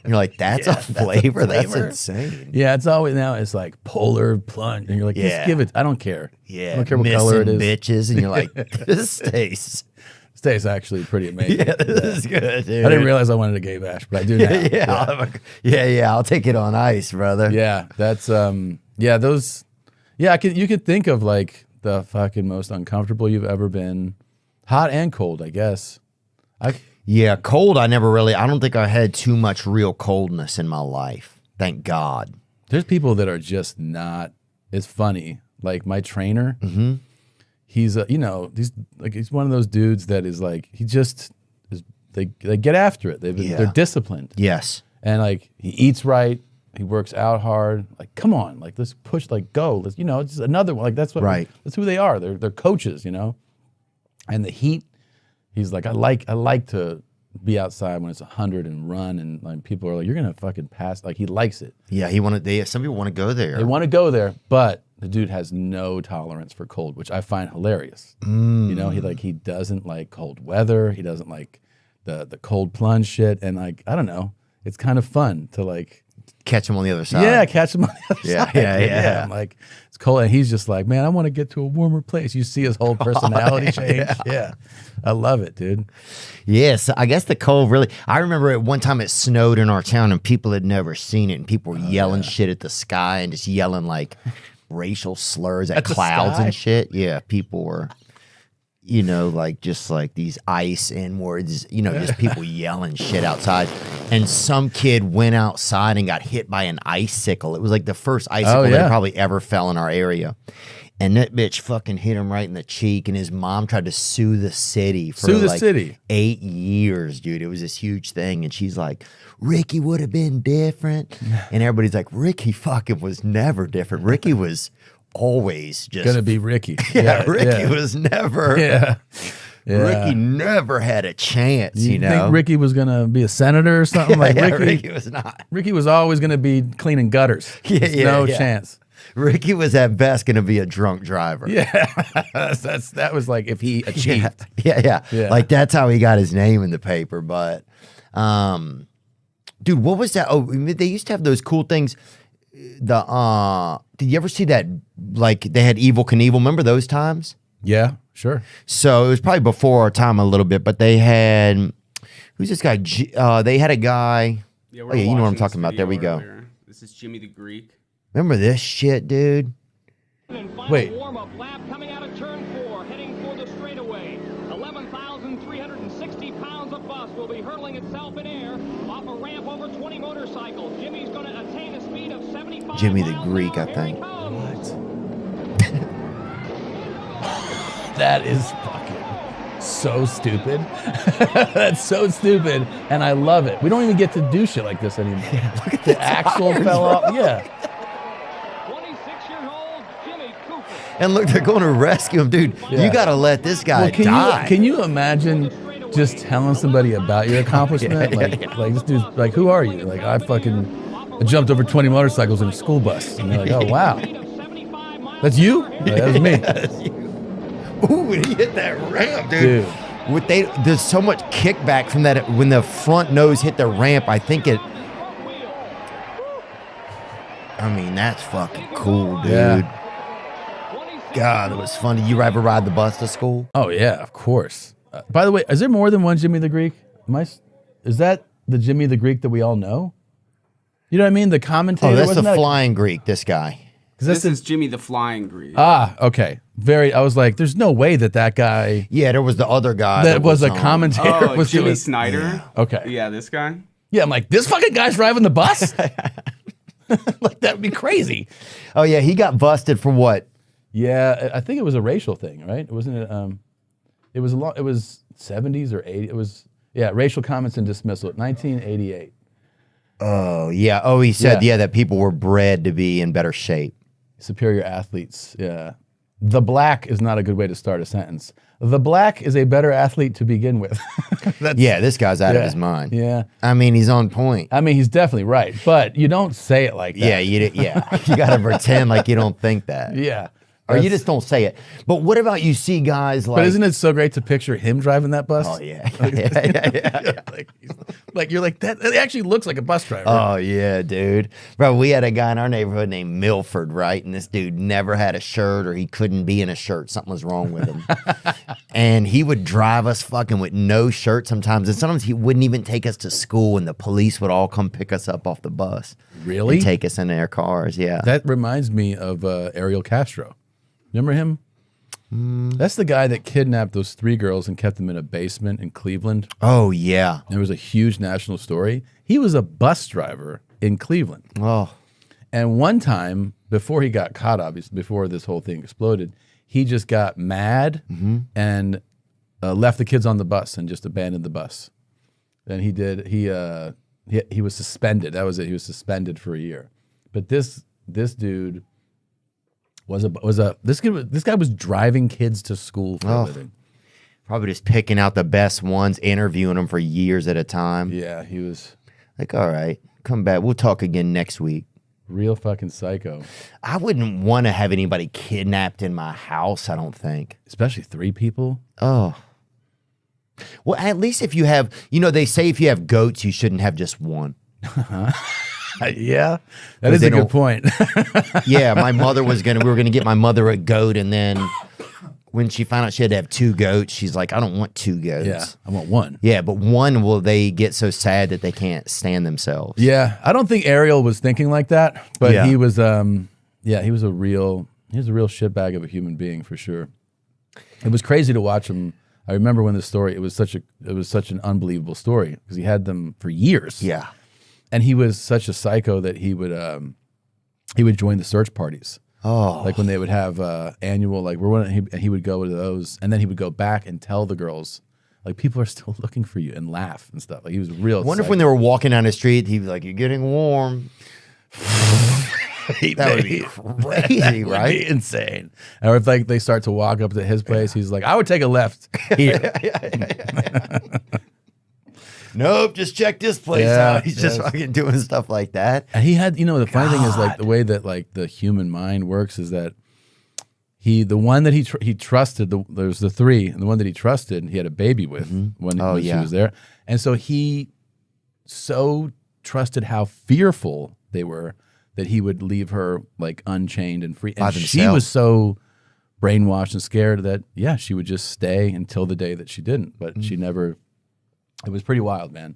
You're like, that's a flavor? That's insane. Yeah, it's always now it's like polar plunge. And you're like, just give it. I don't care. Yeah. I don't care what color it is. Bitches. And you're like, this tastes. This tastes actually pretty amazing. Yeah, this is good, dude. I didn't realize I wanted a gay bash, but I do now. I'll take it on ice, brother. Yeah, that's those. Yeah, you could think of like the fucking most uncomfortable you've ever been, hot and cold, I guess. Yeah, cold. I don't think I had too much real coldness in my life. Thank God. There's people that are just not. It's funny. Like my trainer, he's he's one of those dudes that is like he just is. They get after it. They're disciplined. Yes, and like he eats right. He works out hard. Like, come on, like let's push. Like, go. Let's just another one. Like that's what. Right. That's who they are. They're coaches. And the heat. He's like, I like to be outside when it's 100 and run, and like people are like, you're gonna fucking pass. Like he likes it. Yeah, some people want to go there. They want to go there, but the dude has no tolerance for cold, which I find hilarious. He doesn't like cold weather. He doesn't like the cold plunge shit, and like I don't know, it's kind of fun to like catch him on the other side. Yeah, catch him on the other side. Yeah. I'm like, it's cold, and he's just like, man, I want to get to a warmer place. You see his whole personality change. Yeah, I love it, dude. Yes, I guess the cold really. I remember at one time it snowed in our town, and people had never seen it, and people were yelling shit at the sky and just yelling like racial slurs at clouds and shit. Yeah, people were. Just like these ice N-words, just people yelling shit outside. And some kid went outside and got hit by an icicle. It was like the first icicle that probably ever fell in our area. And that bitch fucking hit him right in the cheek. And his mom tried to sue the city for 8 years, dude. It was this huge thing. And she's like, Ricky would have been different. And everybody's like, Ricky fucking was never different. Ricky was always just gonna be Ricky. Ricky was never. Ricky never had a chance. You think Ricky was gonna be a senator or something? Ricky was not. Ricky was always gonna be cleaning gutters. No chance. Ricky was at best gonna be a drunk driver. Yeah, that was like if he achieved. Yeah. Like that's how he got his name in the paper. But, dude, what was that? Oh, they used to have those cool things. Did you ever see that? Like they had Evel Knievel. Remember those times? Yeah, sure. So it was probably before our time a little bit, but they had who's this guy? They had a guy. Yeah, you know what I'm talking about. There we go. This is Jimmy the Greek. Remember this shit, dude? Wait. Warm-up lap coming out of turn 4, heading for the straightaway. 11,360 pounds of bus will be hurling itself in air off a ramp over 20 motorcycles. Jimmy's going to attain a speed of 75 Jimmy the miles Greek, an hour. I think. That is fucking so stupid. That's so stupid, and I love it. We don't even get to do shit like this anymore. Look at the axle fell off. Yeah. 26-year-old Jimmy Cooper. And look, they're going to rescue him, dude. Yeah. You got to let this guy die. Can you imagine just telling somebody about your accomplishment? Like this dude's like, who are you? Like, I jumped over 20 motorcycles in a school bus. And they're like, oh, wow. That's you? Like, that was me. That's you. Ooh, when he hit that ramp, dude. There's so much kickback from that. When the front nose hit the ramp, I think that's fucking cool, dude. Yeah. God, it was fun. Did you ever ride the bus to school? Oh, yeah, of course. By the way, is there more than one Jimmy the Greek? Is that the Jimmy the Greek that we all know? You know what I mean? The commentator. Oh, that's the flying Greek, this guy. This is Jimmy the Flying Greek. Ah, okay. I was like, there's no way that guy. Yeah, there was the other guy. That was a commentator. Oh, Jimmy Snyder? Yeah. Okay. Yeah, this guy? Yeah, I'm like, this fucking guy's driving the bus? Like, that would be crazy. Oh, yeah, he got busted for what? Yeah, I think it was a racial thing, right? Wasn't it? It was 70s or 80s. It was, racial comments and dismissal, 1988. Oh, yeah. Oh, he said, that people were bred to be in better shape. Superior athletes, yeah. The black is not a good way to start a sentence. The black is a better athlete to begin with. This guy's out of his mind. Yeah. I mean, he's on point. I mean, he's definitely right, but you don't say it like that. Yeah, you got to pretend like you don't think that. Yeah. Or you just don't say it. But what about you see guys like... But isn't it so great to picture him driving that bus? Oh, yeah. Yeah. Like you're like, that it actually looks like a bus driver. Oh, yeah, dude. Bro, we had a guy in our neighborhood named Milford, right? And this dude never had a shirt, or he couldn't be in a shirt. Something was wrong with him. And he would drive us fucking with no shirt sometimes. And sometimes he wouldn't even take us to school, and the police would all come pick us up off the bus. Really? And take us in their cars, yeah. That reminds me of Ariel Castro. Remember him? That's the guy that kidnapped those 3 girls and kept them in a basement in Cleveland. Oh, yeah. There was a huge national story. He was a bus driver in Cleveland. Oh. And one time, before he got caught, obviously, before this whole thing exploded, he just got mad and left the kids on the bus and just abandoned the bus. And he was suspended. That was it. He was suspended for a year. But this dude this guy was driving kids to school for a living. Probably just picking out the best ones, interviewing them for years at a time. Yeah, he was Like, all right, come back. We'll talk again next week. real fucking psycho. I wouldn't want to have anybody kidnapped in my house, I don't think. Especially 3 people. Oh. Well, at least if you have, they say if you have goats, you shouldn't have just one. Yeah, that is a good point. Yeah, my mother we were going to get my mother a goat, and then when she found out she had to have 2 goats, she's like, I don't want 2 goats. Yeah, I want 1. Yeah, but one, will they get so sad that they can't stand themselves? Yeah, I don't think Ariel was thinking like that, but Yeah. he was he was a real shitbag of a human being for sure. It was crazy to watch him. I remember when the story, it was such an unbelievable story because he had them for years. Yeah. And he was such a psycho that he would join the search parties. Oh. Like when they would have annual, like he would go to those, and then he would go back and tell the girls, like, people are still looking for you, and laugh and stuff. Like, he was real. I wonder if psycho. when they were walking down the street, he'd be like, you're getting warm. That would be crazy, Would right? be insane. Or if like they start to walk up to his place, he's like, I would take a left here. Nope, just check this place Yeah, out. He's just yes. fucking doing stuff like that. And he had, the funny thing is, like, the way that like the human mind works is that the one that he trusted, there's the 3, and the one that he trusted, he had a baby with when she was there, and so he so trusted how fearful they were that he would leave her like unchained and free, and she was so brainwashed and scared that she would just stay until the day that she didn't, but she never. It was pretty wild, man.